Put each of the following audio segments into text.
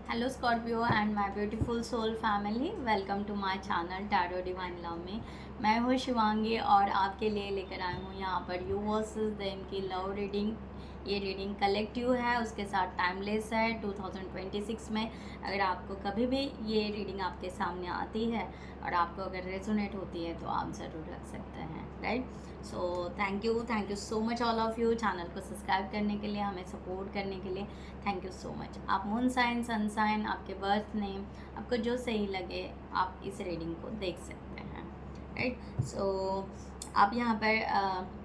Hello Scorpio and my beautiful soul family, welcome to my channel tarot divine love में। मैं हूँ शिवांगी और आपके लिए लेकर आई हूँ यहाँ पर यू वर्सेस देम की लव रीडिंग। ये रीडिंग कलेक्टिव है, उसके साथ टाइमलेस है 2026 में। अगर आपको कभी भी ये रीडिंग आपके सामने आती है और आपको अगर रेजोनेट होती है तो आप ज़रूर रख सकते हैं, right. So thank you so much all of you channel को सब्सक्राइब करने के लिए, हमें सपोर्ट करने के लिए थैंक यू सो मच। आप मून साइन, सन साइन, आपके बर्थ नेम, आपको जो सही लगे आप इस रीडिंग को देख सकते हैं, राइट। सो आप यहाँ पर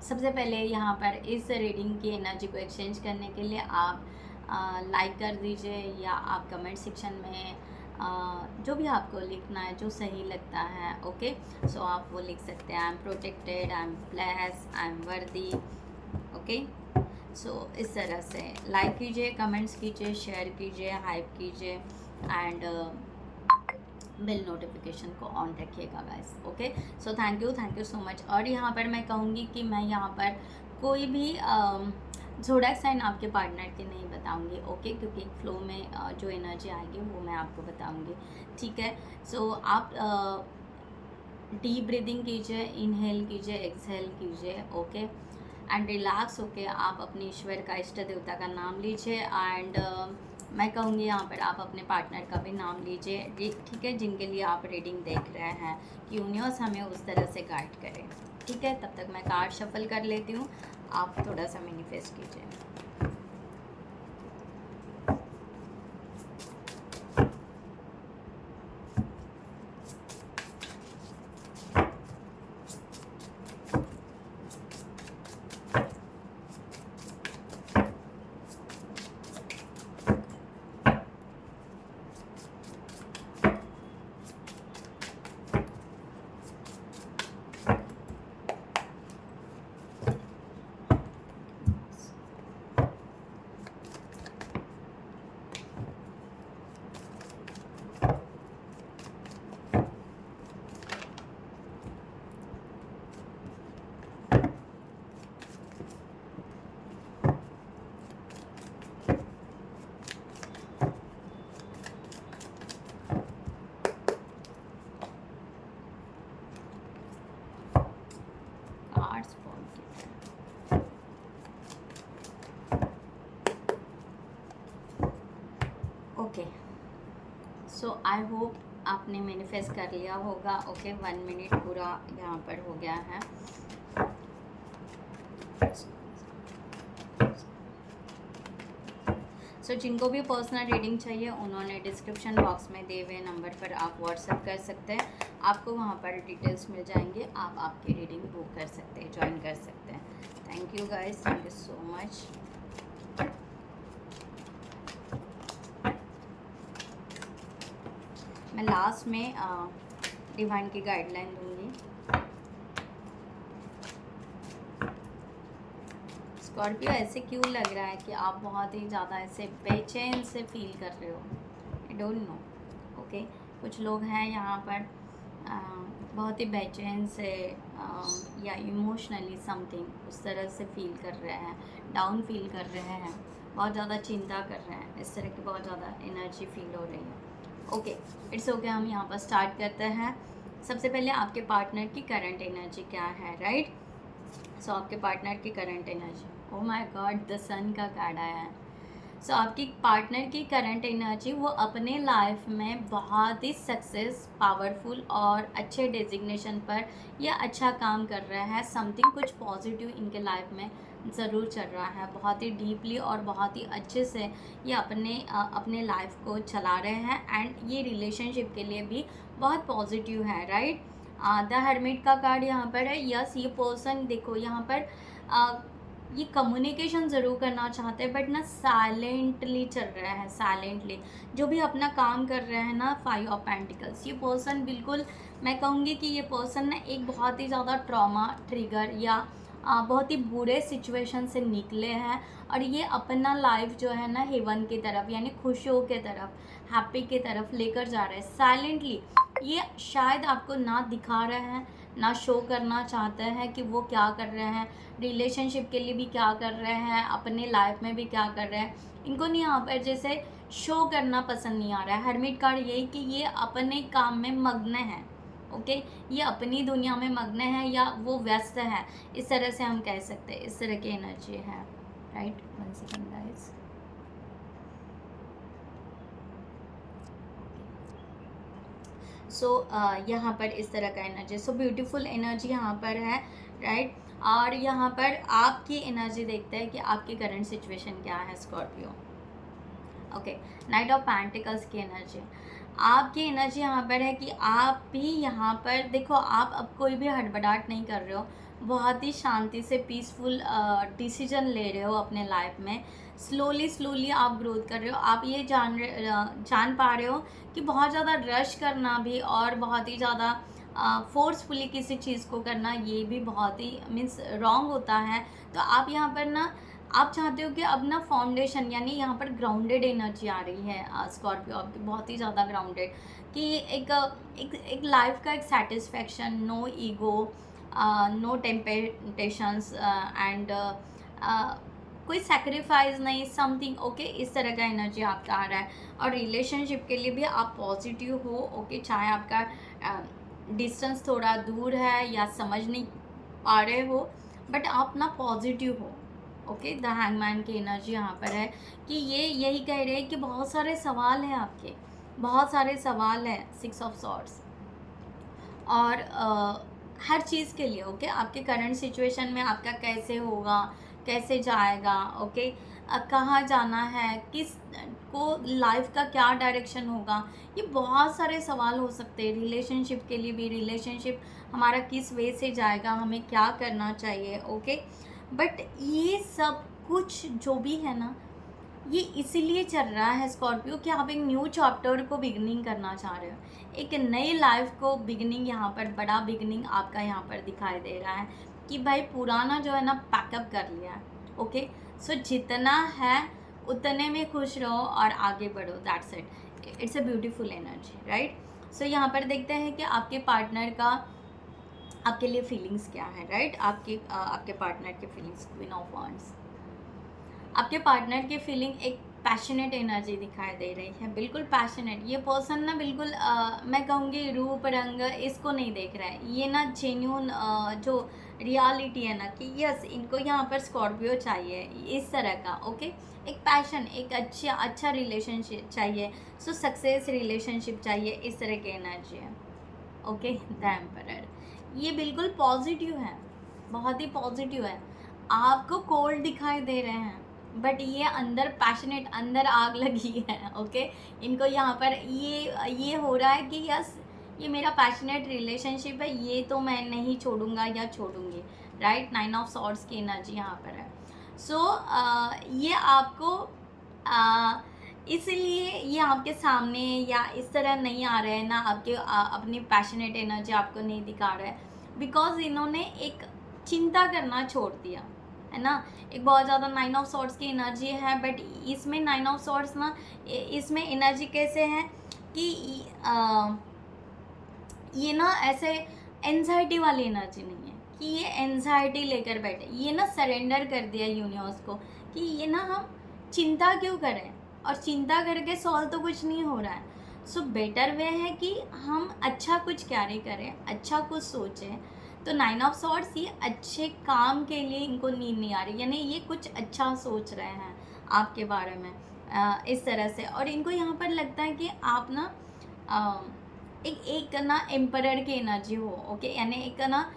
सबसे पहले यहाँ पर इस रीडिंग की एनर्जी को एक्सचेंज करने के लिए आप लाइक कर दीजिए या आप कमेंट सेक्शन में जो भी आपको लिखना है, जो सही लगता है, ओके। सो आप वो लिख सकते हैं। I am protected, I am blessed, I am worthy, okay. So इस तरह से लाइक कीजिए, कमेंट्स कीजिए, शेयर कीजिए, हाइप कीजिए एंड बेल नोटिफिकेशन को ऑन रखिएगा guys, okay. So thank you so much. और यहाँ पर मैं कहूँगी कि मैं यहाँ पर कोई भी ज़ोडिएक साइन आपके पार्टनर के नहीं बताऊँगी, ओके, क्योंकि एक फ्लो में जो एनर्जी आएगी वो मैं आपको बताऊँगी, ठीक है। सो आप डीप ब्रीदिंग कीजिए, इनहेल कीजिए, एक्सहेल कीजिए, ओके, एंड रिलैक्स होके आप अपने ईश्वर का, इष्ट देवता का नाम लीजिए एंड मैं कहूँगी यहाँ पर आप अपने पार्टनर का भी नाम लीजिए, ठीक है, जिनके लिए आप रीडिंग देख रहे हैं कि यूनिवर्स हमें उस तरह से गाइड करे, ठीक है। तब तक मैं कार्ड शफल कर लेती हूँ, आप थोड़ा सा मैनिफेस्ट कीजिए। Cards okay. So I hope आपने मैनिफेस्ट कर लिया होगा, ओके। 1 मिनट पूरा यहाँ पर हो गया है। सो जिनको भी पर्सनल रीडिंग चाहिए उन्होंने डिस्क्रिप्शन बॉक्स में दिए हुए नंबर पर आप व्हाट्सएप कर सकते हैं, आपको वहाँ पर डिटेल्स मिल जाएंगे, आप आपकी रीडिंग बुक कर सकते हैं, ज्वाइन कर सकते हैं। Thank you guys, thank you so much. मैं लास्ट में डिवाइन की गाइडलाइन दूंगी। स्कॉर्पियो, ऐसे क्यों लग रहा है कि आप बहुत ही ज़्यादा ऐसे बेचैन से फील कर रहे हो? I don't know, okay. कुछ लोग हैं यहाँ पर बहुत ही बेचैन से या इमोशनली समथिंग उस तरह से फील कर रहे हैं, डाउन फील कर रहे हैं, बहुत ज़्यादा चिंता कर रहे हैं, इस तरह की बहुत ज़्यादा एनर्जी फील हो रही है, ओके। इट्स ओके, हम यहाँ पर स्टार्ट करते हैं। सबसे पहले आपके पार्टनर की करंट एनर्जी क्या है, राइट। सो आपके पार्टनर की current energy, oh my god, the sun का कार्ड आया है। सो आपकी पार्टनर की करंट एनर्जी, वो अपने लाइफ में बहुत ही सक्सेस, पावरफुल और अच्छे डेजिग्नेशन पर या अच्छा काम कर रहा है। समथिंग कुछ पॉजिटिव इनके लाइफ में ज़रूर चल रहा है, बहुत ही डीपली और बहुत ही अच्छे से ये अपने लाइफ को चला रहे हैं एंड ये रिलेशनशिप के लिए भी बहुत पॉजिटिव है, राइट। द हर्मिट का कार्ड यहाँ पर है। यस, ये पर्सन देखो यहाँ पर ये कम्युनिकेशन ज़रूर करना चाहते हैं बट ना साइलेंटली चल रहा है, साइलेंटली जो भी अपना काम कर रहे हैं ना। 5 ऑफ पेंटिकल्स, ये पर्सन बिल्कुल, मैं कहूँगी कि ये पर्सन ना एक बहुत ही ज़्यादा ट्रॉमा ट्रिगर या बहुत ही बुरे सिचुएशन से निकले हैं और ये अपना लाइफ जो है ना हेवन की तरफ यानी खुशियों के तरफ, हैप्पी की तरफ लेकर जा रहे हैं साइलेंटली। ये शायद आपको ना दिखा रहे हैं, ना शो करना चाहते हैं कि वो क्या कर रहे हैं, रिलेशनशिप के लिए भी क्या कर रहे हैं, अपने लाइफ में भी क्या कर रहे हैं। इनको नहीं यहाँ पर जैसे शो करना पसंद नहीं आ रहा है। हर्मिट कार्ड यही कि ये अपने काम में मग्न है, ओके, ये अपनी दुनिया में मग्न है या वो व्यस्त है, इस तरह से हम कह सकते हैं, इस तरह की एनर्जी है, राइट। 1 second guys. सो यहाँ पर इस तरह का एनर्जी, सो ब्यूटीफुल एनर्जी यहाँ पर है, राइट। और यहाँ पर आपकी एनर्जी देखते हैं कि आपकी करंट सिचुएशन क्या है Scorpio. Okay, night of pentacles की एनर्जी, आपकी एनर्जी यहाँ पर है कि आप भी यहाँ पर देखो, आप अब कोई भी हड़बड़ाहट नहीं कर रहे हो, बहुत ही शांति से पीसफुल डिसीजन ले रहे हो अपने लाइफ में। स्लोली आप ग्रोथ कर रहे हो। आप ये जान पा रहे हो कि बहुत ज़्यादा रश करना भी और बहुत ही ज़्यादा फोर्सफुली किसी चीज़ को करना, ये भी बहुत ही मीन्स रॉन्ग होता है। तो आप यहाँ पर ना, आप चाहते हो कि अब ना फाउंडेशन, यानी यहाँ पर ग्राउंडेड एनर्जी आ रही है स्कॉर्पियो, आपकी बहुत ही ज़्यादा ग्राउंडेड, कि एक लाइफ का एक satisfaction, no ego, no temptations and कोई सेक्रीफाइस नहीं, समथिंग, ओके, इस तरह का एनर्जी आपका आ रहा है। और रिलेशनशिप के लिए भी आप पॉजिटिव हो, ओके, चाहे आपका डिस्टेंस थोड़ा दूर है या समझ नहीं पा रहे हो, बट आप ना पॉजिटिव हो, ओके। द हैंगमैन की एनर्जी यहाँ पर है कि ये यही कह रहे हैं कि बहुत सारे सवाल हैं आपके, बहुत सारे सवाल हैं, 6 ऑफ सॉर्ड्स, और हर चीज़ के लिए, ओके, आपके करंट सिचुएशन में आपका कैसे होगा, कैसे जाएगा, ओके, कहाँ जाना है, किस को लाइफ का क्या डायरेक्शन होगा, ये बहुत सारे सवाल हो सकते हैं। रिलेशनशिप के लिए भी, रिलेशनशिप हमारा किस वे से जाएगा, हमें क्या करना चाहिए, ओके। बट ये सब कुछ जो भी है ना, ये इसीलिए चल रहा है स्कॉर्पियो कि आप एक न्यू चैप्टर को बिगनिंग करना चाह रहे हो, एक नई लाइफ को बिगनिंग, यहाँ पर बड़ा बिगनिंग आपका यहाँ पर दिखाई दे रहा है कि भाई पुराना जो है ना पैकअप कर लिया है, ओके। सो जितना है उतने में खुश रहो और आगे बढ़ो, that's it. It's a beautiful energy, right. So यहाँ पर देखते हैं कि आपके पार्टनर का आपके लिए फीलिंग्स क्या है, राइट। आपके पार्टनर की फीलिंग्स, क्वीन ऑफ वांड्स, आपके पार्टनर की फीलिंग एक पैशनेट एनर्जी दिखाई दे रही है, बिल्कुल पैशनेट। ये पर्सन ना बिल्कुल मैं कहूँगी रूप रंग इसको नहीं देख रहा है, ये ना जेन्यून जो रियलिटी है ना कि यस, इनको यहाँ पर स्कॉर्पियो चाहिए, इस तरह का, ओके। एक पैशन, एक अच्छा रिलेशनशिप चाहिए, सो सक्सेस रिलेशनशिप चाहिए, इस तरह की एनर्जी है, ओके। द एम्परर, ये बिल्कुल पॉजिटिव है, बहुत ही पॉजिटिव है। आपको कोल्ड दिखाई दे रहे हैं, बट ये अंदर पैशनेट, अंदर आग लगी है, ओके। इनको यहाँ पर ये हो रहा है कि यस, ये मेरा पैशनेट रिलेशनशिप है, ये तो मैं नहीं छोड़ूंगा या छोड़ूंगी, राइट। 9 ऑफ सॉर्ड्स की एनर्जी यहाँ पर है। सो ये आपको इसलिए ये आपके सामने या इस तरह नहीं आ रहे हैं ना, आपके अपनी पैशनेट एनर्जी आपको नहीं दिखा रहा है, बिकॉज इन्होंने एक चिंता करना छोड़ दिया है ना। एक बहुत ज़्यादा 9 ऑफ सॉर्ड्स की एनर्जी है, बट इसमें 9 ऑफ सॉर्ड्स ना, इसमें एनर्जी कैसे है कि ये ना ऐसे एंजाइटी वाली एनर्जी नहीं है कि ये एंजाइटी लेकर बैठे, ये ना सरेंडर कर दिया यूनिवर्स को कि ये ना हम चिंता क्यों करें, और चिंता करके सॉल्व तो कुछ नहीं हो रहा है। सो बेटर वे है कि हम अच्छा कुछ कैरी करें, अच्छा कुछ सोचें। तो 9 ऑफ सॉर्ड्स, ये अच्छे काम के लिए इनको नींद नहीं आ रही, यानी ये कुछ अच्छा सोच रहे हैं आपके बारे में इस तरह से। और इनको यहाँ पर लगता है कि आप ना एक ना एम्परर की एनर्जी हो, ओके, यानी एक ना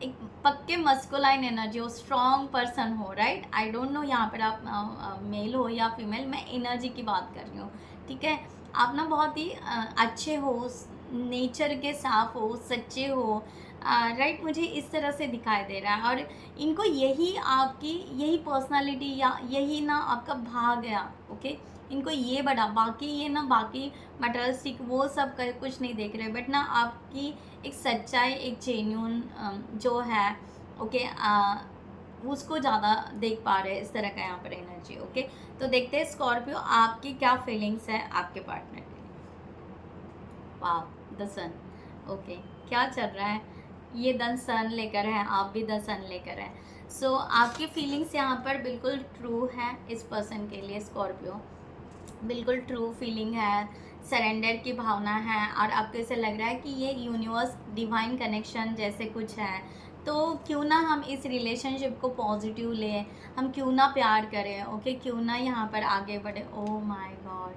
एक पक्के मस्कुलाइन एनर्जी हो, स्ट्रॉन्ग पर्सन हो, राइट। आई डोंट नो यहाँ पर आप मेल हो या फीमेल, मैं एनर्जी की बात कर रही हूँ, ठीक है। आप ना बहुत ही अच्छे हो, नेचर के साफ हो, सच्चे हो, राइट। मुझे इस तरह से दिखाई दे रहा है, और इनको यही पर्सनालिटी या यही ना आपका भाग है, ओके। इनको ये बड़ा, बाकी ये ना बाकी मटेरियलिस्टिक वो सब कुछ नहीं देख रहे, बट ना आपकी एक सच्चाई, एक जेन्यून जो है, ओके, उसको ज़्यादा देख पा रहे हैं, इस तरह का यहाँ पर एनर्जी, ओके। तो देखते हैं स्कॉर्पियो आपकी क्या फीलिंग्स है आपके पार्टनर के लिए। वाह, द सन, ओके, क्या चल रहा है ये 10 सन लेकर है, आप भी 10 सन लेकर हैं। सो आपकी फीलिंग्स यहाँ पर बिल्कुल ट्रू है इस पर्सन के लिए स्कॉर्पियो, बिल्कुल ट्रू फीलिंग है, सरेंडर की भावना है, और आपको ऐसे लग रहा है कि ये यूनिवर्स डिवाइन कनेक्शन जैसे कुछ है। तो क्यों ना हम इस रिलेशनशिप को पॉजिटिव लें, हम क्यों ना प्यार करें, ओके, क्यों ना यहाँ पर आगे बढ़े। Oh my God,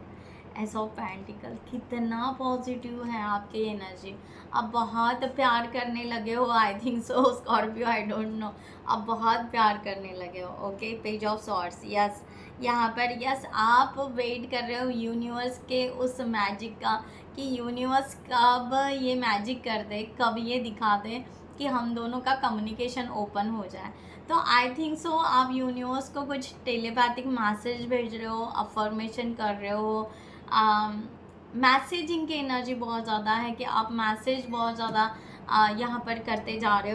S of pentacle, कितना पॉजिटिव है आपकी एनर्जी। आप बहुत प्यार करने लगे हो, I think so Scorpio, I don't know, आप बहुत प्यार करने लगे हो। Okay, page of swords, yes, यहाँ पर यस, आप वेट कर रहे हो यूनिवर्स के उस मैजिक का, कि यूनिवर्स कब ये मैजिक कर दे, कब ये दिखा दे कि हम दोनों का कम्युनिकेशन ओपन हो जाए। तो आई थिंक सो आप यूनिवर्स को कुछ टेलीपैथिक मैसेज भेज रहे हो, अफर्मेशन कर रहे हो। मैसेजिंग की एनर्जी बहुत ज़्यादा है कि आप मैसेज बहुत ज़्यादा यहाँ पर करते जा रहे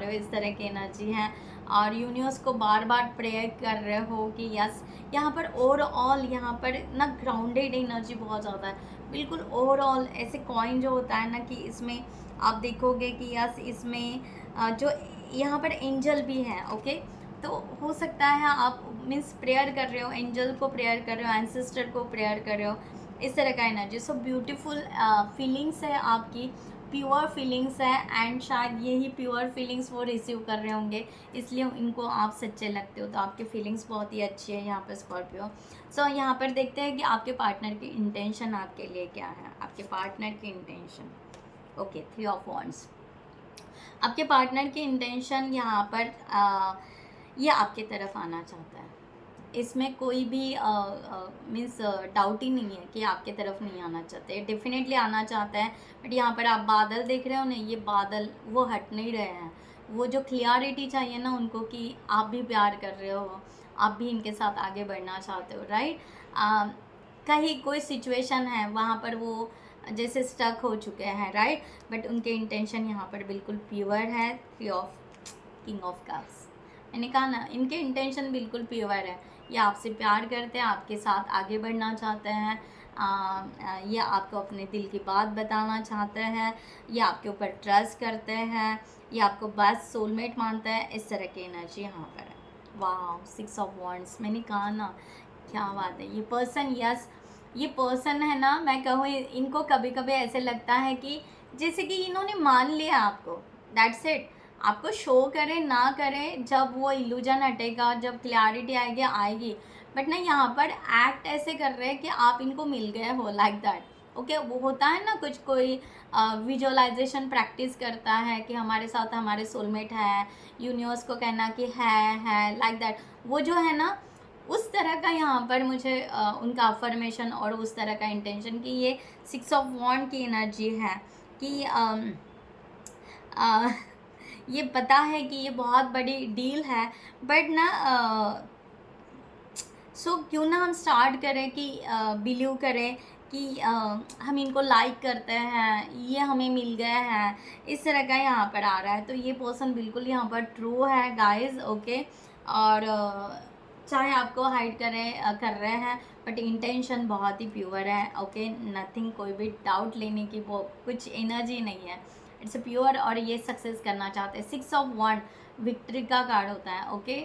हो, इस तरह की एनर्जी है। और यूनिवर्स को बार बार प्रेयर कर रहे हो कि यस, यहाँ पर ओवरऑल यहाँ पर ना ग्राउंडेड एनर्जी बहुत ज़्यादा है, बिल्कुल ओवरऑल। ऐसे कॉइन जो होता है ना कि इसमें आप देखोगे कि यस, इसमें जो यहाँ पर एंजल भी है, ओके। तो हो सकता है आप मीन्स प्रेयर कर रहे हो, एंजल को प्रेयर कर रहे हो, एंसेस्टर को प्रेयर कर रहे हो, इस तरह का एनर्जी। सो ब्यूटीफुल फीलिंग्स है आपकी, प्योर फीलिंग्स है, एंड शायद यही प्योर फीलिंग्स वो रिसीव कर रहे होंगे, इसलिए इनको आप सच्चे लगते हो। तो आपकी फीलिंग्स बहुत ही अच्छी है यहाँ पर स्कॉर्पियो। सो यहाँ पर देखते हैं कि आपके पार्टनर की इंटेंशन आपके लिए क्या है, आपके पार्टनर की इंटेंशन। ओके, 3 ऑफ वांड्स, आपके पार्टनर की इंटेंशन यहाँ पर ये आपके तरफ आना चाहता है। इसमें कोई भी मीन्स डाउट ही नहीं है कि आपके तरफ नहीं आना चाहते, डेफिनेटली आना चाहता है। बट यहाँ पर आप बादल देख रहे हो ना, ये बादल वो हट नहीं रहे हैं। वो जो क्लियरिटी चाहिए ना उनको कि आप भी प्यार कर रहे हो, आप भी इनके साथ आगे बढ़ना चाहते हो, राइट। कहीं कोई सिचुएशन है वहाँ पर वो जैसे स्टक हो चुके हैं, राइट। बट उनके इंटेंशन यहाँ पर बिल्कुल प्योर है। किंग ऑफ कप्स, मैंने कहा ना, इनके इंटेंशन बिल्कुल प्योर है। ये आपसे प्यार करते हैं, आपके साथ आगे बढ़ना चाहते हैं, ये आपको अपने दिल की बात बताना चाहते हैं, ये आपके ऊपर ट्रस्ट करते हैं, ये आपको बस सोलमेट मानते हैं, इस तरह की एनर्जी यहाँ पर है। वाह, 6 ऑफ वॉन्ड्स, मैंने कहा ना, क्या बात है। ये पर्सन, यस, ये पर्सन है ना, मैं कहूँ इनको कभी कभी ऐसे लगता है कि जैसे कि इन्होंने मान लिया आपको, दैट्स इट। आपको शो करे ना करे, जब वो इल्यूजन हटेगा, जब क्लैरिटी आएगी आएगी। बट ना यहाँ पर एक्ट ऐसे कर रहे हैं कि आप इनको मिल गए हो, लाइक दैट। ओके, वो होता है ना, कुछ कोई विजुअलाइजेशन प्रैक्टिस करता है कि हमारे साथ हमारे सोलमेट है, यूनिवर्स को कहना कि है, लाइक दैट। वो जो है ना, उस तरह का यहाँ पर मुझे उनका अफर्मेशन और उस तरह का इंटेंशन कि ये 6 ऑफ वॉन्ड की एनर्जी है कि ये पता है कि ये बहुत बड़ी डील है। बट ना सो क्यों ना हम स्टार्ट करें कि बिलीव करें कि हम इनको लाइक करते हैं, ये हमें मिल गए हैं, इस तरह का यहाँ पर आ रहा है। तो ये पर्सन बिल्कुल यहाँ पर ट्रू है गाइस, ओके। और चाहे आपको हाइड कर रहे हैं, बट इंटेंशन बहुत ही प्योर है, ओके। नथिंग, कोई भी डाउट लेने की वो कुछ एनर्जी नहीं है, इट्स प्योर। और ये सक्सेस करना चाहते हैं। 6 ऑफ वॉन्ड विक्ट्री का कार्ड होता है, ओके,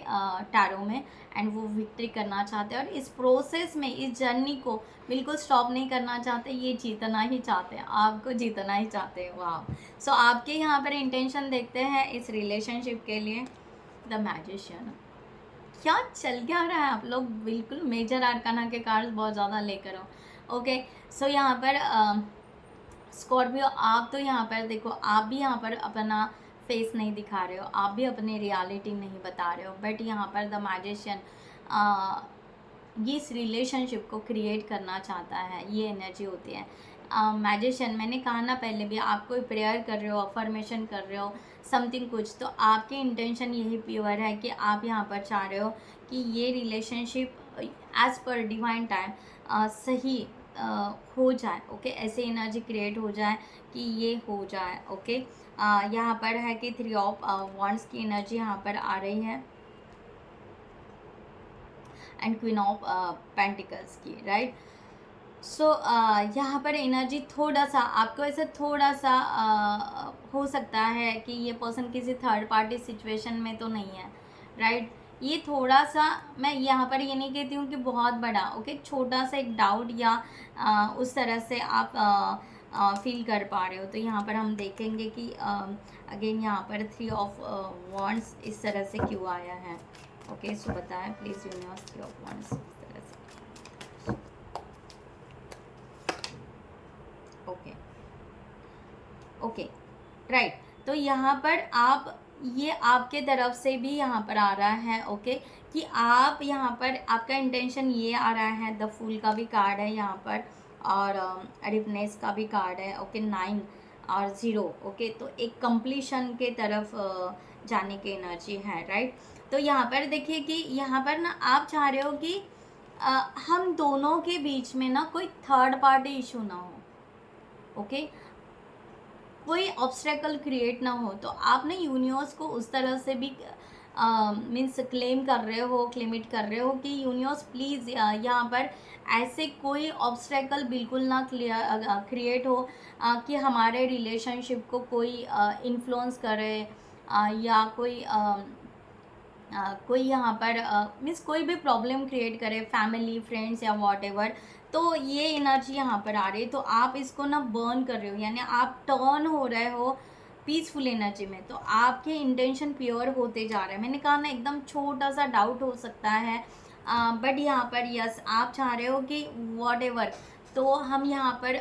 टैरो में। एंड वो विक्ट्री करना चाहते हैं, और इस प्रोसेस में, इस जर्नी को बिल्कुल स्टॉप नहीं करना चाहते, ये जीतना ही चाहते हैं, आपको जीतना ही चाहते हैं। वाह। सो आपके यहाँ पर इंटेंशन देखते हैं इस रिलेशनशिप के लिए। द मैजिशियन, क्या चल क्या रहा है, आप लोग बिल्कुल मेजर आर्काना के कार्ड्स बहुत ज़्यादा लेकर हो, ओके। सो यहाँ पर स्कॉर्पियो, आप तो यहाँ पर देखो, आप भी यहाँ पर अपना फेस नहीं दिखा रहे हो, आप भी अपनी रियलिटी नहीं बता रहे हो। बट यहाँ पर द मैजिशियन ये इस रिलेशनशिप को क्रिएट करना चाहता है, ये एनर्जी होती है। मैजिशियन, मैंने कहा ना पहले भी, आप कोई प्रेयर कर रहे हो, अफर्मेशन कर रहे हो, समथिंग कुछ, तो आपकी इंटेंशन यही प्योर है कि आप यहाँ पर चाह रहे हो कि ये relationship as per divine time सही हो जाए, ओके। ऐसे एनर्जी क्रिएट हो जाए कि ये हो जाए, ओके। यहाँ पर है कि 3 ऑफ वॉन्ड्स की एनर्जी यहाँ पर आ रही है, एंड क्वीन ऑफ पेंटिकल्स की, राइट। सो यहाँ पर एनर्जी थोड़ा सा आपको ऐसे थोड़ा सा हो सकता है कि ये पर्सन किसी थर्ड पार्टी सिचुएशन में तो नहीं है, राइट। ये थोड़ा सा, मैं यहाँ पर ये नहीं कहती हूँ कि बहुत बड़ा, ओके, छोटा सा एक डाउट या उस तरह से आप फील कर पा रहे हो। तो यहाँ पर हम देखेंगे कि अगेन यहाँ पर 3 ऑफ वॉन्ड्स इस तरह से क्यों आया है। ओके, सो बताएं प्लीज़ यूनिवर्स, 3 ऑफ वॉन्ड्स इस तरह से। Okay okay, right. तो यहाँ पर आप, ये आपके तरफ से भी यहाँ पर आ रहा है, ओके, कि आप यहाँ पर आपका इंटेंशन ये आ रहा है। द फूल का भी कार्ड है यहाँ पर, और रिफनेस का भी कार्ड है, ओके, 9 और 0, ओके। तो एक कंप्लीशन के तरफ जाने की एनर्जी है, राइट। तो यहाँ पर देखिए कि यहाँ पर ना आप चाह रहे हो कि हम दोनों के बीच में ना कोई थर्ड पार्टी इशू ना हो, ओके, कोई ऑब्स्टेकल क्रिएट ना हो। तो आप ना यूनिवर्स को उस तरह से भी मीन्स क्लेम कर रहे हो, क्लेमिट कर रहे हो कि यूनिवर्स प्लीज़ यहाँ पर ऐसे कोई ऑब्स्टेकल बिल्कुल ना क्रिएट हो कि हमारे रिलेशनशिप को कोई इन्फ्लुएंस करे, या कोई यहाँ पर मीन्स कोई भी प्रॉब्लम क्रिएट करे, फैमिली, फ्रेंड्स या वॉट एवर। तो ये एनर्जी यहाँ पर आ रही है। तो आप इसको ना बर्न कर रहे हो, यानी आप टर्न हो रहे हो पीसफुल एनर्जी में। तो आपके इंटेंशन प्योर होते जा रहे हैं। मैंने कहा ना एकदम छोटा सा डाउट हो सकता है, बट यहाँ पर यस आप चाह रहे हो कि वॉट एवर, तो हम यहाँ पर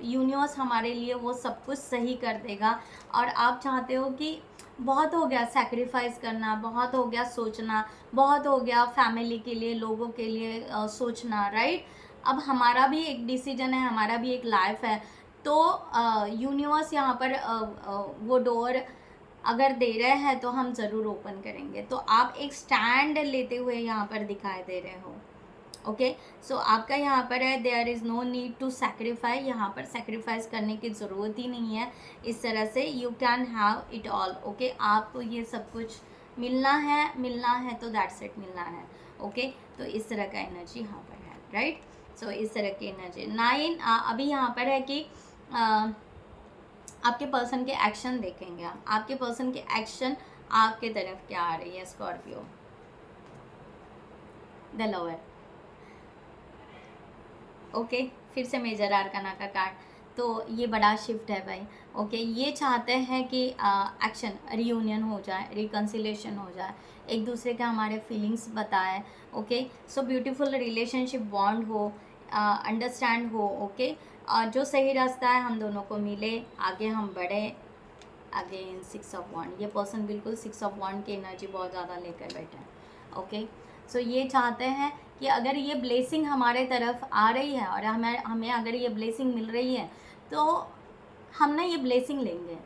यूनिवर्स हमारे लिए वो सब कुछ सही कर देगा। और आप चाहते हो कि बहुत हो गया सैक्रिफाइस करना, बहुत हो गया सोचना, बहुत हो गया फैमिली के लिए, लोगों के लिए सोचना, राइट। अब हमारा भी एक डिसीजन है, हमारा भी एक लाइफ है। तो यूनिवर्स यहाँ पर वो डोर अगर दे रहे हैं तो हम ज़रूर ओपन करेंगे। तो आप एक स्टैंड लेते हुए यहाँ पर दिखाई दे रहे हो, ओके। सो आपका यहाँ पर है there is no need to sacrifice, यहाँ पर सैक्रिफाइस करने की ज़रूरत ही नहीं है। इस तरह से you can have it all, okay. आपको ये सब कुछ मिलना है तो दैट्स इट, मिलना है, ओके। तो इस तरह का एनर्जी यहाँ पर है, राइट। सो इस तरह की एनर्जी 9 अभी यहाँ पर है कि आपके पर्सन के एक्शन देखेंगे आप, आपके पर्सन के एक्शन आपके तरफ क्या आ रही है। Scorpio, the lover, okay. फिर से मेजर आर्काना का कार्ड। तो ये बड़ा शिफ्ट है भाई, ओके। ये चाहते हैं कि एक्शन, रियूनियन हो जाए, रिकन्सिलेशन हो जाए, एक दूसरे के हमारे फीलिंग्स बताएं, okay. So beautiful relationship bond हो, अंडरस्टैंड हो, ओके। जो सही रास्ता है हम दोनों को मिले, आगे हम बढ़े। अगेन 6 ऑफ वॉन्ड, ये पर्सन बिल्कुल 6 ऑफ वॉन्ड की एनर्जी बहुत ज़्यादा लेकर बैठे हैं, ओके। सो ये चाहते हैं कि अगर ये ब्लेसिंग हमारे तरफ आ रही है और हमें अगर ये ब्लेसिंग मिल रही है तो हम ना ये ब्लेसिंग लेंगे,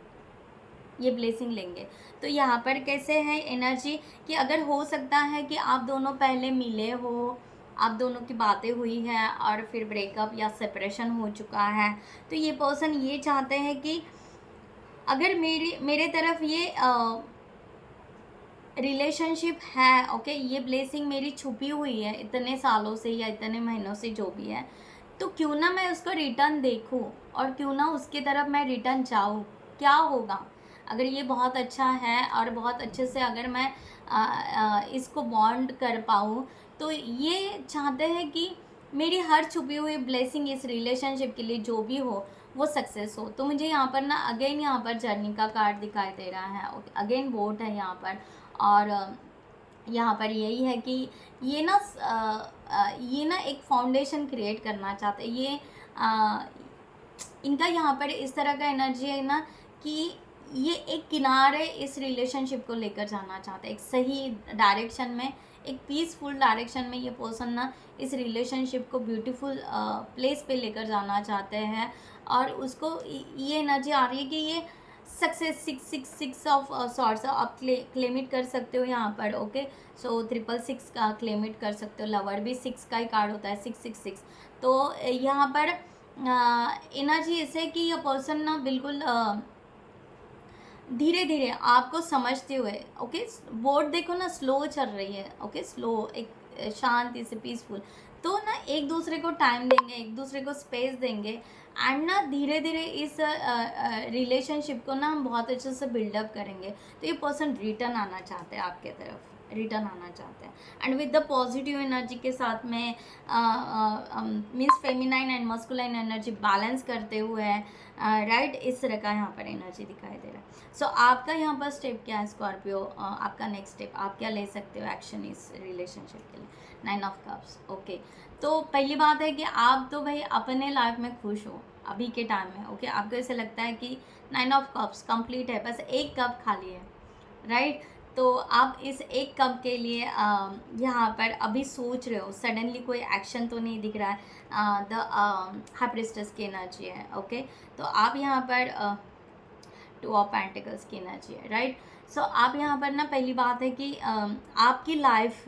ये ब्लेसिंग लेंगे। तो यहाँ पर कैसे है एनर्जी कि अगर हो सकता है कि आप दोनों पहले मिले हो, आप दोनों की बातें हुई हैं और फिर ब्रेकअप या सेपरेशन हो चुका है, तो ये पर्सन ये चाहते हैं कि अगर मेरे तरफ ये रिलेशनशिप है, ओके, ये ब्लेसिंग मेरी छुपी हुई है इतने सालों से या इतने महीनों से जो भी है, तो क्यों ना मैं उसको रिटर्न देखूं और क्यों ना उसकी तरफ मैं रिटर्न जाऊं। क्या होगा अगर ये बहुत अच्छा है और बहुत अच्छे से अगर मैं इसको बॉन्ड कर पाऊँ। तो ये चाहते हैं कि मेरी हर छुपी हुई ब्लेसिंग इस रिलेशनशिप के लिए जो भी हो वो सक्सेस हो। तो मुझे यहाँ पर ना अगेन यहाँ पर जर्नी का कार्ड दिखाई दे रहा है, ओके। अगेन बोट है यहाँ पर, और यहाँ पर यही है कि ये ना एक फाउंडेशन क्रिएट करना चाहते हैं। ये इनका यहाँ पर इस तरह का एनर्जी है ना कि ये एक किनारे इस रिलेशनशिप को लेकर जाना चाहते हैं, एक सही डायरेक्शन में, एक पीसफुल डायरेक्शन में। ये पर्सन ना इस रिलेशनशिप को ब्यूटीफुल प्लेस पे लेकर जाना चाहते हैं। और उसको ये एनर्जी आ रही है कि ये सक्सेस 666 ऑफ सॉर्ट्स आप क्लेमिट कर सकते हो यहाँ पर, ओके। सो 666 का क्लेमिट कर सकते हो। लवर भी 6 का ही कार्ड होता है, 666। तो यहाँ पर एनर्जी ऐसे कि ये पर्सन ना बिल्कुल धीरे धीरे आपको समझते हुए, ओके। बोट देखो ना स्लो चल रही है, ओके, स्लो, एक शांति से पीसफुल। तो ना एक दूसरे को टाइम देंगे, एक दूसरे को स्पेस देंगे, एंड ना धीरे धीरे इस रिलेशनशिप को ना हम बहुत अच्छे से बिल्डअप करेंगे। तो ये पर्सन रिटर्न आना चाहते हैं आपके तरफ, रिटर्न आना चाहते हैं, and with the positive energy के साथ में means feminine and masculine energy balance करते हुए राइट, इस तरह का यहाँ पर एनर्जी दिखाई दे रहा है। सो आपका यहाँ पर स्टेप क्या है स्कॉर्पियो, आपका नेक्स्ट स्टेप आप क्या ले सकते हो एक्शन इस रिलेशनशिप के लिए? 9 ऑफ कप्स। ओके, तो पहली बात है कि आप तो भाई अपने लाइफ में खुश हो अभी के टाइम में। ओके, आपको ऐसे लगता है कि 9 ऑफ कप्स कंप्लीट है, बस एक कप खाली है, राइट। तो आप इस एक कप के लिए यहाँ पर अभी सोच रहे हो, सडनली कोई एक्शन तो नहीं दिख रहा है। द हाई प्रिस्टेस की एनर्जी है। ओके, तो आप यहाँ पर 2 ऑफ पेंटिकल्स की एनर्जी है, राइट। सो आप यहाँ पर ना पहली बात है कि आपकी लाइफ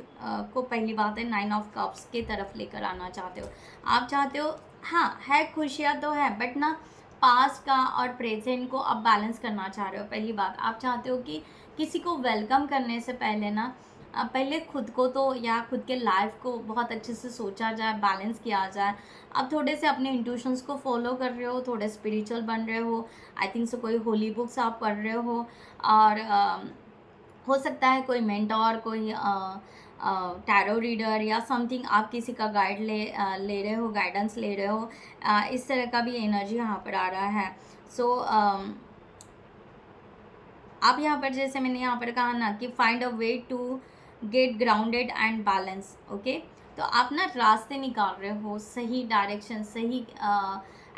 को पहली बात है 9 ऑफ कप्स की तरफ लेकर आना चाहते हो। आप चाहते हो, हाँ है, खुशियाँ तो है, बट ना पास्ट का और प्रेजेंट को आप बैलेंस करना चाह रहे हो। पहली बात आप चाहते हो कि किसी को वेलकम करने से पहले ना पहले खुद को तो या खुद के लाइफ को बहुत अच्छे से सोचा जाए, बैलेंस किया जाए। अब थोड़े से अपने इंट्यूशंस को फॉलो कर रहे हो, थोड़े स्पिरिचुअल बन रहे हो, आई थिंक सो कोई होली बुक्स आप पढ़ रहे हो, और हो सकता है कोई मेंटोर, कोई टैरो रीडर या समथिंग, आप किसी का गाइड ले रहे हो, गाइडेंस ले रहे हो। इस तरह का भी एनर्जी यहाँ पर आ रहा है। सो आप यहाँ पर जैसे मैंने यहाँ पर कहा ना कि find a way to get grounded and balance. Okay, तो आप ना रास्ते निकाल रहे हो, सही डायरेक्शन, सही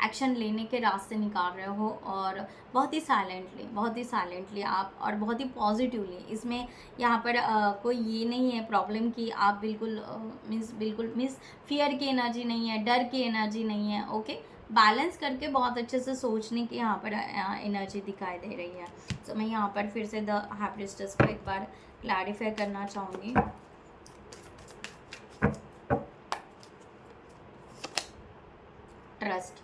एक्शन लेने के रास्ते निकाल रहे हो, और बहुत ही साइलेंटली आप, और बहुत ही पॉजिटिवली। इसमें यहाँ पर कोई ये नहीं है प्रॉब्लम कि आप बिल्कुल मीन्स फियर की एनर्जी नहीं है, डर की एनर्जी नहीं है। ओके, बैलेंस करके बहुत अच्छे से सोचने की यहाँ पर एनर्जी दिखाई दे रही है। तो मैं यहाँ पर फिर से द हाई प्रिस्टेस को एक बार क्लैरिफाई करना चाहूँगी। Trust.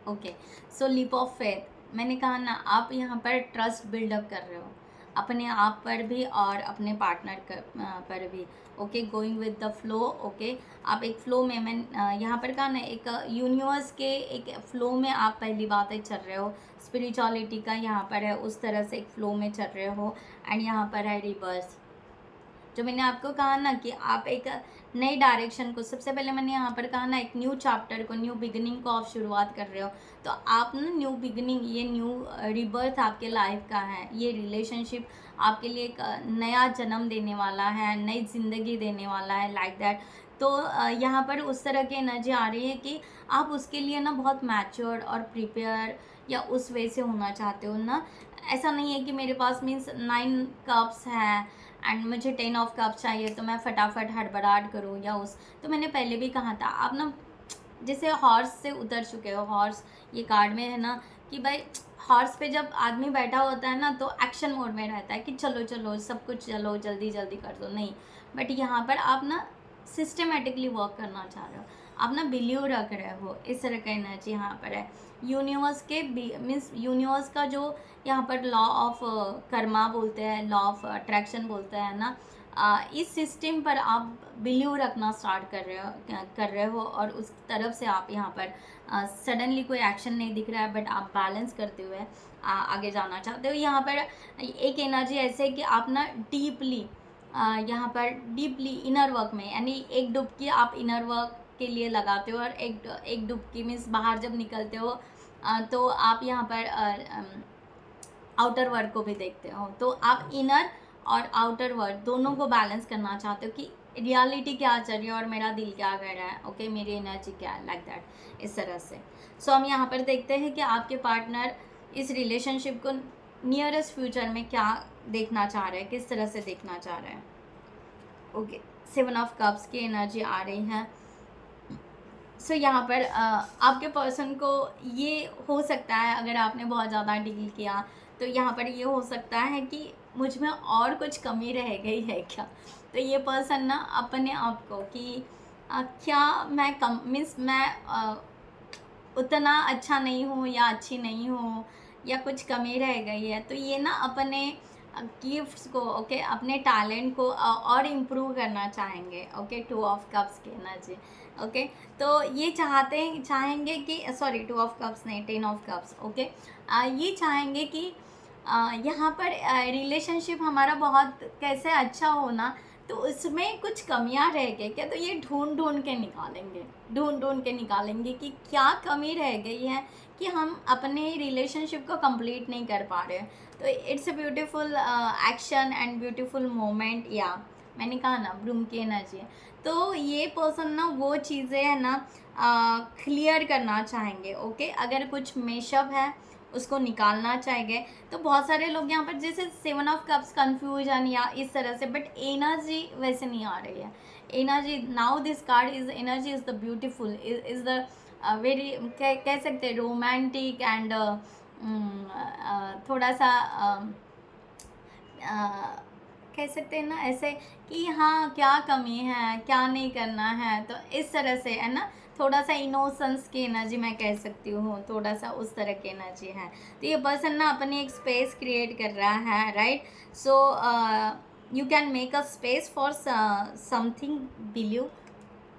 Okay, so leap of faith, मैंने कहा ना आप यहाँ पर ट्रस्ट बिल्डअप कर रहे हो अपने आप पर भी और अपने पार्टनर पर भी। Okay, going with the flow. Okay, आप एक फ्लो में, मैं यहाँ पर कहा ना एक यूनिवर्स के एक फ्लो में आप पहली बात है चल रहे हो, स्पिरिचुअलिटी का यहाँ पर है, उस तरह से एक फ्लो में चल रहे हो। एंड यहाँ पर है रिवर्स, जो मैंने आपको कहा ना कि आप एक नई डायरेक्शन को, सबसे पहले मैंने यहाँ पर कहा ना एक न्यू चैप्टर को, न्यू बिगिनिंग को आप शुरुआत कर रहे हो। तो आप ना न्यू बिगिनिंग, ये न्यू रिबर्थ आपके लाइफ का है। ये रिलेशनशिप आपके लिए एक नया जन्म देने वाला है, नई ज़िंदगी देने वाला है, लाइक दैट। तो यहाँ पर उस तरह की एनर्जी आ रही है कि आप उसके लिए ना बहुत मैच्योर और प्रिपेयर या उस वे से होना चाहते हो ना। ऐसा नहीं है कि मेरे पास मीन्स 9 कप्स हैं एंड मुझे 10 ऑफ कप चाहिए तो मैं फटाफट हड़बड़ाहट करूँ, या उस, तो मैंने पहले भी कहा था आप ना जैसे हॉर्स से उतर चुके हो। हॉर्स, ये कार्ड में है ना कि भाई हॉर्स पे जब आदमी बैठा होता है ना तो एक्शन मोड में रहता है कि चलो चलो सब कुछ, चलो जल्दी जल्दी कर दो, नहीं। बट यहाँ पर आप ना सिस्टमेटिकली वर्क करना चाह रहे हो, आप ना बिलीव रख रहे हो, इस तरह का एनर्जी यहाँ पर है। यूनिवर्स के मीन्स यूनिवर्स का जो यहाँ पर लॉ ऑफ कर्मा बोलते हैं, लॉ ऑफ अट्रैक्शन बोलते हैं ना, इस सिस्टम पर आप बिलीव रखना स्टार्ट कर रहे हो, और उस तरफ से आप यहाँ पर सडनली कोई एक्शन नहीं दिख रहा है, बट आप बैलेंस करते हुए आगे जाना चाहते हो। यहाँ पर एक एनर्जी ऐसे है कि आप ना डीपली यहाँ पर डीपली इनर वर्क में, यानी एक डुबकी आप इनर वर्क के लिए लगाते हो, और एक डुबकी मीन्स बाहर जब निकलते हो तो आप यहाँ पर आउटर वर्ल्ड को भी देखते हो। तो आप इनर और आउटर वर्ल्ड दोनों को बैलेंस करना चाहते हो कि रियलिटी क्या चल रही है और मेरा दिल क्या कह रहा है। ओके, मेरी एनर्जी क्या है, लाइक दैट, इस तरह से। सो हम यहाँ पर देखते हैं कि आपके पार्टनर इस रिलेशनशिप को नियरेस्ट फ्यूचर में क्या देखना चाह रहे हैं, किस तरह से देखना चाह रहे हैं। ओके, 7 ऑफ कप्स की एनर्जी आ रही है। सो यहाँ पर आपके पर्सन को ये हो सकता है, अगर आपने बहुत ज़्यादा डील किया तो यहाँ पर ये हो सकता है कि मुझ में और कुछ कमी रह गई है क्या। तो ये पर्सन ना अपने आप को कि क्या मैं कम मीन्स मैं उतना अच्छा नहीं हूँ या अच्छी नहीं हूँ, या कुछ कमी रह गई है, तो ये ना अपने गिफ्ट्स को, ओके, अपने टैलेंट को और इम्प्रूव करना चाहेंगे, ओके, टू ऑफ कप्स की एनर्जी, ओके। तो ये चाहेंगे कि, सॉरी, टू ऑफ कप्स नहीं, टेन ऑफ कप्स, ओके। ये चाहेंगे कि यहाँ पर रिलेशनशिप हमारा बहुत कैसे अच्छा होना, तो उसमें कुछ कमियां रह गई क्या, तो ये ढूंढ ढूंढ के निकालेंगे कि क्या कमी रह गई है कि हम अपने रिलेशनशिप को कंप्लीट नहीं कर पा रहे हैं। तो it's a beautiful action and beautiful moment, या मैंने कहा ना ब्रूम की एनर्जी है। तो ये पर्सन ना वो चीज़ें है ना क्लियर करना चाहेंगे, ओके। अगर कुछ मेशअप है उसको निकालना चाहेंगे। तो बहुत सारे लोग यहाँ पर जैसे 7 ऑफ कप्स कन्फ्यूजन या इस तरह से, बट एनर्जी वैसे नहीं आ रही है। Energy now this card is energy is the beautiful, is the very, कह सकते हैं रोमांटिक एंड थोड़ा सा कह सकते हैं ना ऐसे कि हाँ क्या कमी है, क्या नहीं करना है, तो इस तरह से है ना, थोड़ा सा इनोसेंस की एनर्जी मैं कह सकती हूँ, थोड़ा सा उस तरह की एनर्जी है। तो ये पर्सन ना अपनी एक स्पेस क्रिएट कर रहा है, right. So you can make a space for something believe.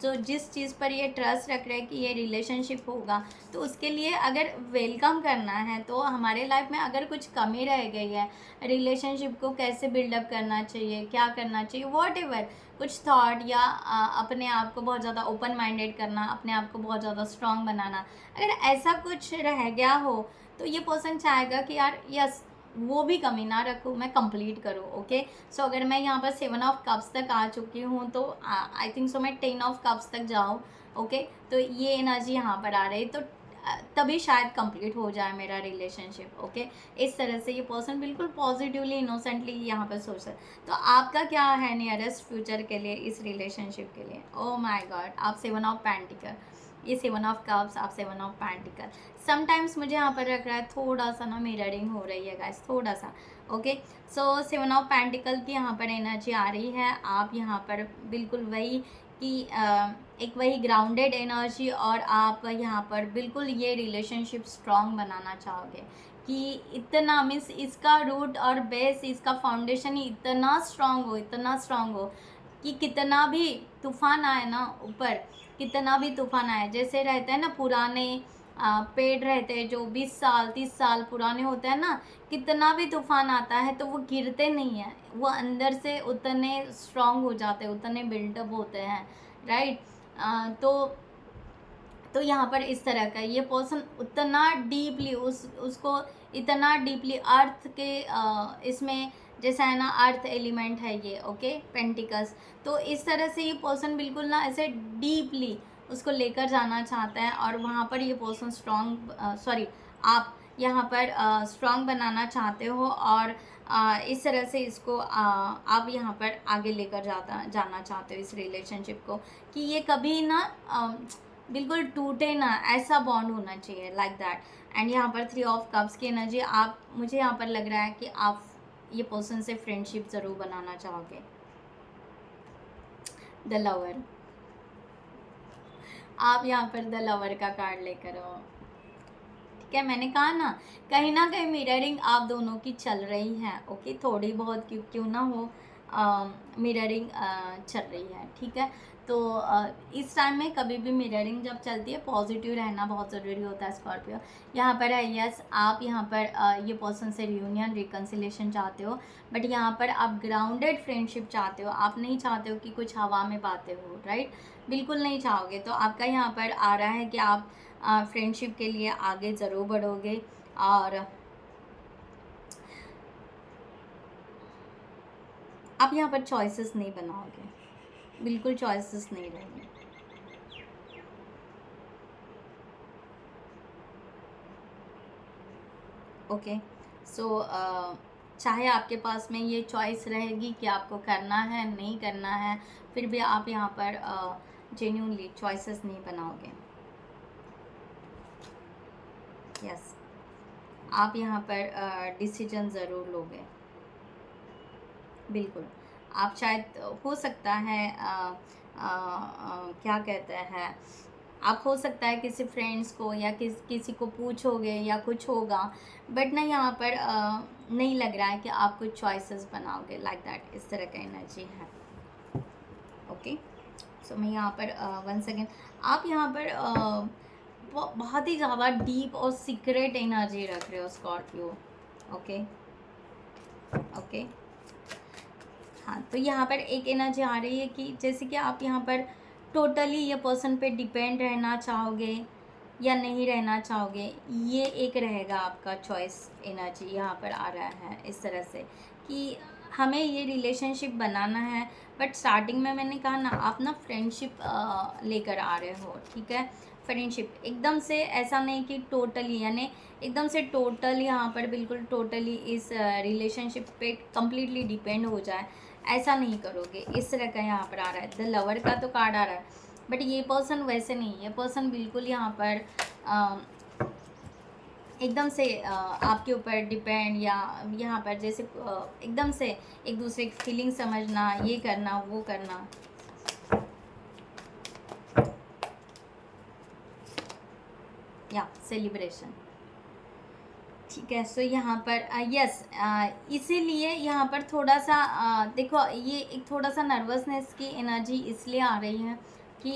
तो जिस चीज़ पर ये ट्रस्ट रख रहे हैं कि ये रिलेशनशिप होगा, तो उसके लिए अगर वेलकम करना है, तो हमारे लाइफ में अगर कुछ कमी रह गई है, रिलेशनशिप को कैसे बिल्डअप करना चाहिए, क्या करना चाहिए, वॉट एवर, कुछ थॉट या अपने आप को बहुत ज़्यादा ओपन माइंडेड करना, अपने आप को बहुत ज़्यादा स्ट्रांग बनाना, अगर ऐसा कुछ रह गया हो, तो ये पर्सन चाहेगा कि यार यस, वो भी कमी ना रखूँ, मैं कंप्लीट करूँ, ओके। सो अगर मैं यहाँ पर 7 ऑफ कप्स तक आ चुकी हूँ, तो आई थिंक सो मैं 10 ऑफ कप्स तक जाऊँ, ओके। तो ये एनर्जी यहाँ पर आ रही, तो तभी शायद कंप्लीट हो जाए मेरा रिलेशनशिप, ओके। इस तरह से ये पर्सन बिल्कुल पॉजिटिवली इनोसेंटली यहाँ पर सोच रहा है। तो आपका क्या है नियरेस्ट फ्यूचर के लिए, इस रिलेशनशिप के लिए? ओह माय गॉड, आप 7 ऑफ पेंटिकल, ये 7 ऑफ कप्स, आप 7 ऑफ पेंटिकल। समटाइम्स मुझे यहाँ पर लग रहा है थोड़ा सा ना मिररिंग हो रही है गाइस, थोड़ा सा, ओके। सो 7 ऑफ पेंटिकल की यहाँ पर एनर्जी आ रही है। आप यहाँ पर बिल्कुल वही कि एक वही ग्राउंडेड एनर्जी, और आप यहाँ पर बिल्कुल ये रिलेशनशिप स्ट्रॉन्ग बनाना चाहोगे कि इतना मीन्स इसका रूट और बेस, इसका फाउंडेशन ही इतना स्ट्रॉन्ग हो कि कितना भी तूफान आए ना ऊपर, कितना भी तूफान आए, जैसे रहते हैं ना पुराने पेड़ रहते हैं जो 20 साल 30 साल पुराने होते हैं ना, कितना भी तूफान आता है तो वो गिरते नहीं हैं, वो अंदर से उतने स्ट्रांग हो जाते हैं, उतने बिल्डअप होते हैं, राइट। तो यहाँ पर इस तरह का ये पर्सन उतना डीपली उसको इतना डीपली अर्थ के इसमें, जैसा है ना अर्थ एलिमेंट है ये, ओके, पेंटिकल्स। तो इस तरह से ये पर्सन बिल्कुल ना ऐसे डीपली उसको लेकर जाना चाहता है, और वहाँ पर ये पर्सन स्ट्रॉन्ग, सॉरी, आप यहाँ पर स्ट्रॉन्ग बनाना चाहते हो, और इस तरह से इसको आप यहाँ पर आगे लेकर जाना चाहते हो इस रिलेशनशिप को, कि ये कभी ना बिल्कुल टूटे ना, ऐसा बॉन्ड होना चाहिए, लाइक दैट। एंड यहाँ पर 3 ऑफ कप्स की एनर्जी, आप, मुझे यहाँ पर लग रहा है कि आप ये पर्सन से फ्रेंडशिप ज़रूर बनाना चाहोगे। द लवर, आप यहाँ पर द लवर का कार्ड लेकर हो, ठीक है। मैंने कहा ना कहीं मिररिंग आप दोनों की चल रही है, ओके, थोड़ी बहुत क्यों ना हो, मिररिंग चल रही है, ठीक है। तो इस टाइम में कभी भी मिररिंग जब चलती है, पॉजिटिव रहना बहुत ज़रूरी होता है स्कॉर्पियो। यहाँ पर है यस, आप यहाँ पर ये पर्सन से रियूनियन रिकन्सिलेशन चाहते हो, बट यहाँ पर आप ग्राउंडेड फ्रेंडशिप चाहते हो, आप नहीं चाहते हो कि कुछ हवा में बातें हो, राइट, बिल्कुल नहीं चाहोगे। तो आपका यहाँ पर आ रहा है कि आप फ्रेंडशिप के लिए आगे ज़रूर बढ़ोगे, और आप यहाँ पर चॉइसेस नहीं बनाओगे, बिल्कुल चॉइसेस नहीं रहेंगे, ओके। सो चाहे आपके पास में ये चॉइस रहेगी कि आपको करना है नहीं करना है, फिर भी आप यहाँ पर जेन्यूनली चॉइसेस नहीं बनाओगे, यस। आप यहाँ पर डिसीजन ज़रूर लोगे, बिल्कुल। आप शायद, हो सकता है क्या कहते हैं, आप हो सकता है किसी फ्रेंड्स को या किसी को पूछोगे या कुछ होगा, बट ना यहाँ पर नहीं लग रहा है कि आप कुछ चॉइसेस बनाओगे लाइक दैट, इस तरह का एनर्जी है। ओके, सो मैं यहाँ पर वंस अगेन आप यहाँ पर बहुत ही ज़्यादा डीप और सीक्रेट एनर्जी रख रहे हो स्कॉर्पियो। ओके ओके, हाँ, तो यहाँ पर एक एनर्जी आ रही है कि जैसे कि आप यहाँ पर टोटली ये पर्सन पे डिपेंड रहना चाहोगे या नहीं रहना चाहोगे, ये एक रहेगा आपका चॉइस। एनर्जी यहाँ पर आ रहा है इस तरह से कि हमें ये रिलेशनशिप बनाना है, बट स्टार्टिंग में मैंने कहा ना, आप ना फ्रेंडशिप लेकर आ रहे हो, ठीक है। फ्रेंडशिप एकदम से ऐसा नहीं कि टोटली, यानी एकदम से टोटल यहाँ पर बिल्कुल टोटली इस रिलेशनशिप पे कम्प्लीटली डिपेंड हो जाए, ऐसा नहीं करोगे। इस तरह का यहाँ पर आ रहा है। द लवर का तो कार्ड आ रहा है, बट ये पर्सन वैसे नहीं, ये पर्सन बिल्कुल यहाँ पर एकदम से आपके ऊपर डिपेंड, या यहाँ पर जैसे एकदम से एक दूसरे की फीलिंग समझना, ये करना वो करना। या सेलिब्रेशन, ठीक है। सो यहाँ पर यस, इसीलिए यहाँ पर थोड़ा सा देखो, ये एक थोड़ा सा नर्वसनेस की एनर्जी इसलिए आ रही है कि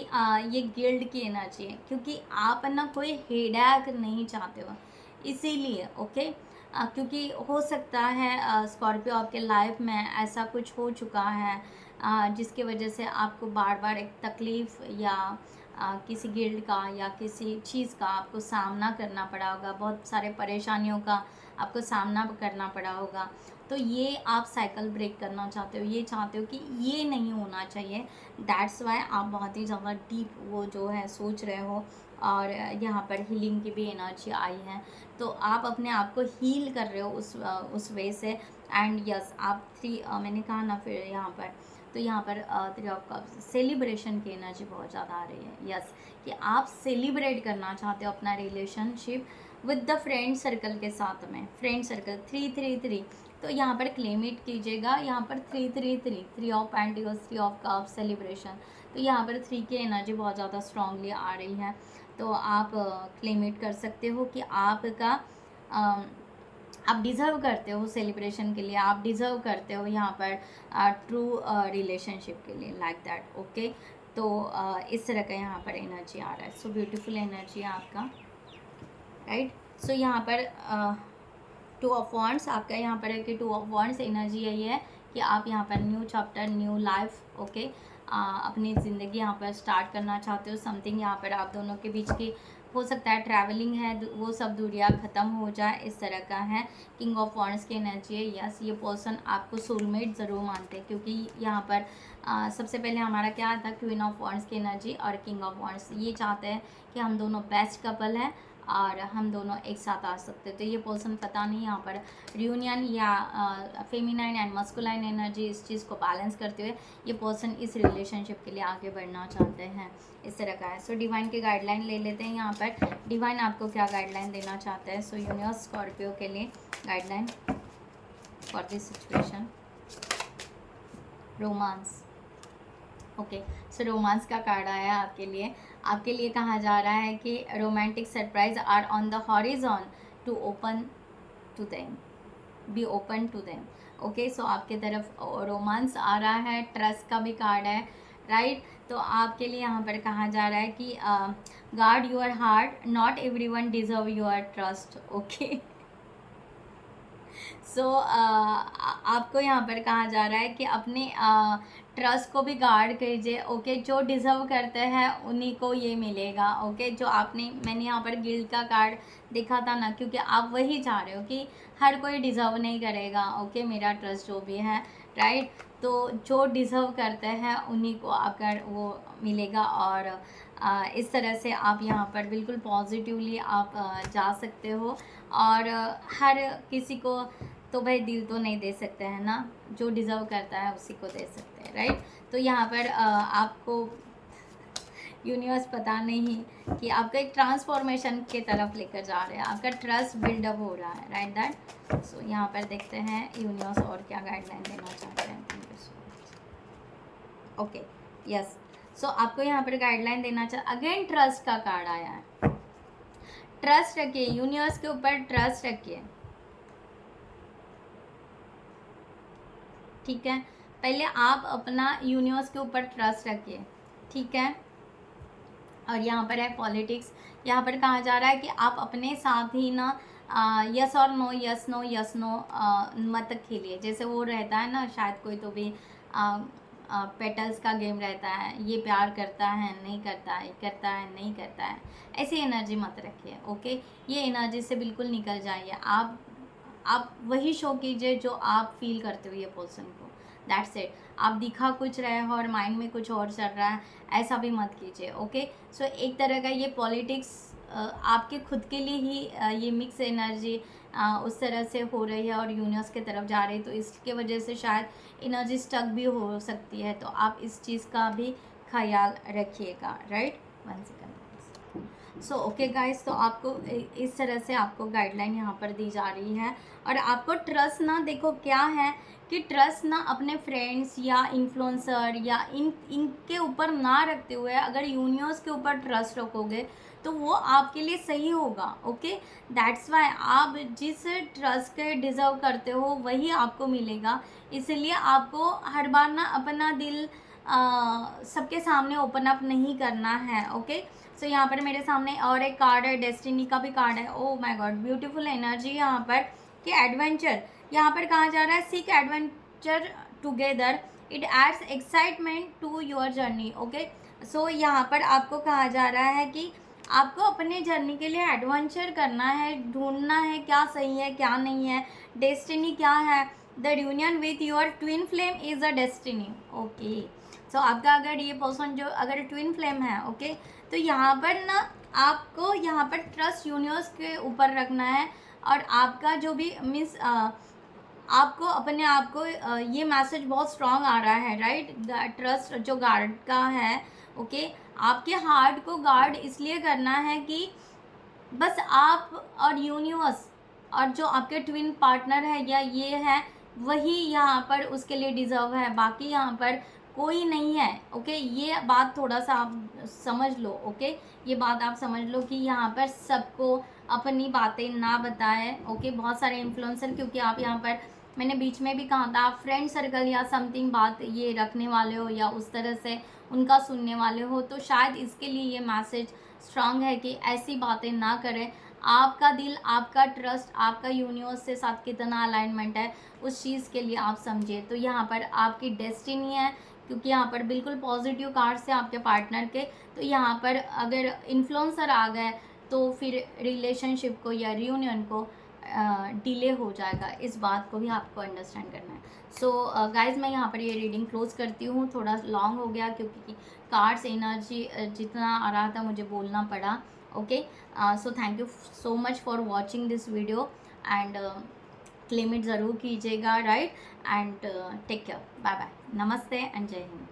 ये गिल्ड की एनर्जी है, क्योंकि आप ना कोई हेडैक नहीं चाहते हो, इसीलिए। ओके, क्योंकि हो सकता है स्कॉर्पियो आपके लाइफ में ऐसा कुछ हो चुका है जिसकी वजह से आपको बार बार एक तकलीफ़ या किसी गिल्ड का या किसी चीज़ का आपको सामना करना पड़ा होगा, बहुत सारे परेशानियों का आपको सामना करना पड़ा होगा। तो ये आप साइकिल ब्रेक करना चाहते हो, ये चाहते हो कि ये नहीं होना चाहिए। दैट्स वाई आप बहुत ही ज़्यादा डीप वो जो है सोच रहे हो, और यहाँ पर हीलिंग की भी एनर्जी आई है, तो आप अपने आप को हील कर रहे हो उस वे से। एंड यस, आप मैंने कहा ना फिर यहाँ पर, तो यहाँ पर 3 ऑफ कप्स, सेलिब्रेशन की एनर्जी बहुत ज़्यादा आ रही है। यस, कि आप सेलिब्रेट करना चाहते हो अपना relationship with the friend circle के साथ में। फ्रेंड सर्कल 333, तो यहाँ पर क्लेम इट कीजिएगा। यहाँ पर 333, 3 of pentacles, 3 of cups, celebration, तो यहाँ पर 3 की एनर्जी बहुत ज़्यादा स्ट्रांगली आ रही है। तो आप क्लेम इट कर सकते हो कि आपका आप डिज़र्व करते हो सेलिब्रेशन के लिए, आप डिज़र्व करते हो यहाँ पर ट्रू रिलेशनशिप के लिए, लाइक दैट। ओके, तो इस तरह का यहाँ पर एनर्जी आ रहा है। सो ब्यूटीफुल एनर्जी है आपका, राइट। सो यहाँ पर 2 ऑफ वॉन्ड्स आपका यहाँ पर है कि 2 ऑफ वॉन्ड्स एनर्जी यही है कि आप यहाँ पर new chapter, new life, okay, अपनी ज़िंदगी यहाँ पर स्टार्ट करना चाहते हो। समथिंग यहाँ पर आप दोनों के बीच की हो सकता है ट्रैवलिंग है, वो सब दूरियाँ ख़त्म हो जाए, इस तरह का है। किंग ऑफ वॉन्ड्स की एनर्जी है। यस, ये पर्सन आपको सोलमेट ज़रूर मानते हैं, क्योंकि यहाँ पर सबसे पहले हमारा क्या था, क्वीन ऑफ वॉन्ड्स की एनर्जी और किंग ऑफ वॉन्ड्स, ये चाहते हैं कि हम दोनों बेस्ट कपल हैं और हम दोनों एक साथ आ सकते हैं। तो ये पर्सन पता नहीं यहाँ पर रियूनियन या फेमिनाइन एंड मस्कुलाइन एनर्जी, इस चीज़ को बैलेंस करते हुए ये पर्सन इस रिलेशनशिप के लिए आगे बढ़ना चाहते हैं, इस तरह का है। सो डिवाइन की गाइडलाइन ले लेते हैं यहाँ पर। डिवाइन आपको क्या गाइडलाइन देना चाहते हैं? सो यूनिवर्स स्कॉर्पियो के लिए guideline for this situation, romance. Okay, so romance का कार्ड आया आपके लिए कहा जा रहा है कि romantic surprise are on the horizon, to open to them, be open to them. Okay, so आपके तरफ रोमांस आ रहा है, ट्रस्ट का भी कार्ड है, राइट। तो आपके लिए यहाँ पर कहा जा रहा है कि guard your heart, not everyone deserve your trust. Okay, so आपको यहाँ पर कहा जा रहा है कि अपने ट्रस्ट को भी गार्ड कीजिए। ओके, जो डिज़र्व करते हैं उन्हीं को ये मिलेगा। ओके, जो मैंने यहाँ पर गिल्ड का कार्ड देखा था ना, क्योंकि आप वही चाह रहे हो कि हर कोई डिज़र्व नहीं करेगा। ओके, मेरा ट्रस्ट जो भी है, राइट। तो जो डिज़र्व करते हैं उन्हीं को आपका वो मिलेगा, और इस तरह से आप यहाँ पर बिल्कुल पॉजिटिवली आप जा सकते हो। और हर किसी को तो भाई दिल तो नहीं दे सकते हैं ना, जो डिज़र्व करता है उसी को दे सकते हैं, राइट। तो यहाँ पर आपको यूनिवर्स पता नहीं कि आपका एक ट्रांसफॉर्मेशन के तरफ लेकर जा रहे हैं, आपका ट्रस्ट बिल्डअप हो रहा है, राइट दैट। सो यहाँ पर देखते हैं यूनिवर्स और क्या गाइडलाइन देना चाहते हैं। ओके, यस, सो आपको यहाँ पर गाइडलाइन देना चाहिए। अगेन ट्रस्ट का कार्ड आया है। ट्रस्ट रखिए, यूनिवर्स के ऊपर ट्रस्ट रखिए, ठीक है। पहले आप अपना यूनिवर्स के ऊपर ट्रस्ट रखिए, ठीक है। और यहाँ पर है पॉलिटिक्स। यहाँ पर कहा जा रहा है कि आप अपने साथ ही ना यस और no, yes no, yes no मत खेलिए। जैसे वो रहता है ना, शायद कोई तो भी पेटल्स का गेम रहता है, ये प्यार करता है नहीं करता है, करता है नहीं करता है, ऐसी एनर्जी मत रखिए, ओके। ये एनर्जी से बिल्कुल निकल जाइए। आप वही शो कीजिए जो आप फील करते हो ये पर्सन को, दैट्स इट। आप दिखा कुछ रहे हो और माइंड में कुछ और चल रहा है, ऐसा भी मत कीजिए, ओके। सो एक तरह का ये पॉलिटिक्स आपके खुद के लिए ही ये मिक्स एनर्जी उस तरह से हो रही है और यूनिवर्स के तरफ जा रही है, तो इसके वजह से शायद एनर्जी स्टक भी हो सकती है। तो आप इस चीज़ का भी ख्याल रखिएगा, right. One second. So okay guys, तो आपको इस तरह से आपको गाइडलाइन यहाँ पर दी जा रही है। और आपको ट्रस्ट ना, देखो क्या है कि ट्रस्ट ना अपने फ्रेंड्स या इन्फ्लुएंसर या इनके ऊपर ना रखते हुए अगर यूनिवर्स के ऊपर ट्रस्ट रखोगे तो वो आपके लिए सही होगा, ओके। दैट्स वाई आप जिस ट्रस्ट के डिज़र्व करते हो वही आपको मिलेगा। इसलिए आपको हर बार ना अपना दिल सबके सामने ओपन अप नहीं करना है, ओके। सो यहाँ पर मेरे सामने और एक कार्ड है, डेस्टिनी का भी कार्ड है। Oh my God, beautiful energy यहाँ पर कि एडवेंचर। यहाँ पर कहा जा रहा है seek adventure together, it adds excitement to your journey, okay. So यहाँ पर आपको कहा जा रहा है कि आपको अपने जर्नी के लिए एडवेंचर करना है, ढूंढना है क्या सही है क्या नहीं है, डेस्टिनी क्या है। The union with your twin flame is a destiny, okay. So आपका अगर ये पर्सन जो अगर ट्विन फ्लेम है, ओके, तो यहाँ पर ना आपको यहाँ पर ट्रस्ट यूनिवर्स के ऊपर रखना है। और आपका जो भी मीन्स आपको अपने आप को ये मैसेज बहुत स्ट्रांग आ रहा है, राइट। ट्रस्ट जो गार्ड का है, ओके। आपके हार्ट को गार्ड इसलिए करना है कि बस आप और यूनिवर्स और जो आपके ट्विन पार्टनर है या ये है वही यहाँ पर उसके लिए डिज़र्व है, बाकी यहाँ पर कोई नहीं है, ओके। ये बात थोड़ा सा आप समझ लो, ओके। ये बात आप समझ लो कि यहाँ पर सबको अपनी बातें ना बताएं, ओके। बहुत सारे इन्फ्लुएंसर, क्योंकि आप यहाँ पर मैंने बीच में भी कहा था आप फ्रेंड सर्कल या समथिंग बात ये रखने वाले हो या उस तरह से उनका सुनने वाले हो, तो शायद इसके लिए ये मैसेज स्ट्रांग है कि ऐसी बातें ना करें। आपका दिल, आपका ट्रस्ट, आपका यूनिवर्स से साथ कितना अलाइनमेंट है उस चीज़ के लिए आप समझिए। तो यहाँ पर आपकी डेस्टिनी है, क्योंकि यहाँ पर बिल्कुल पॉजिटिव कार्ड्स है आपके पार्टनर के। तो यहाँ पर अगर इन्फ्लुएंसर आ गए तो फिर रिलेशनशिप को या रियूनियन को डिले हो जाएगा, इस बात को भी आपको अंडरस्टैंड करना है। सो गाइज मैं यहाँ पर ये रीडिंग क्लोज करती हूँ। थोड़ा लॉन्ग हो गया क्योंकि कार्ड्स एनर्जी जितना आ रहा था मुझे बोलना पड़ा, okay. So thank you so much for watching this video and claim it ज़रूर कीजिएगा, right. And take care, bye bye, नमस्ते एंड जय हिंद।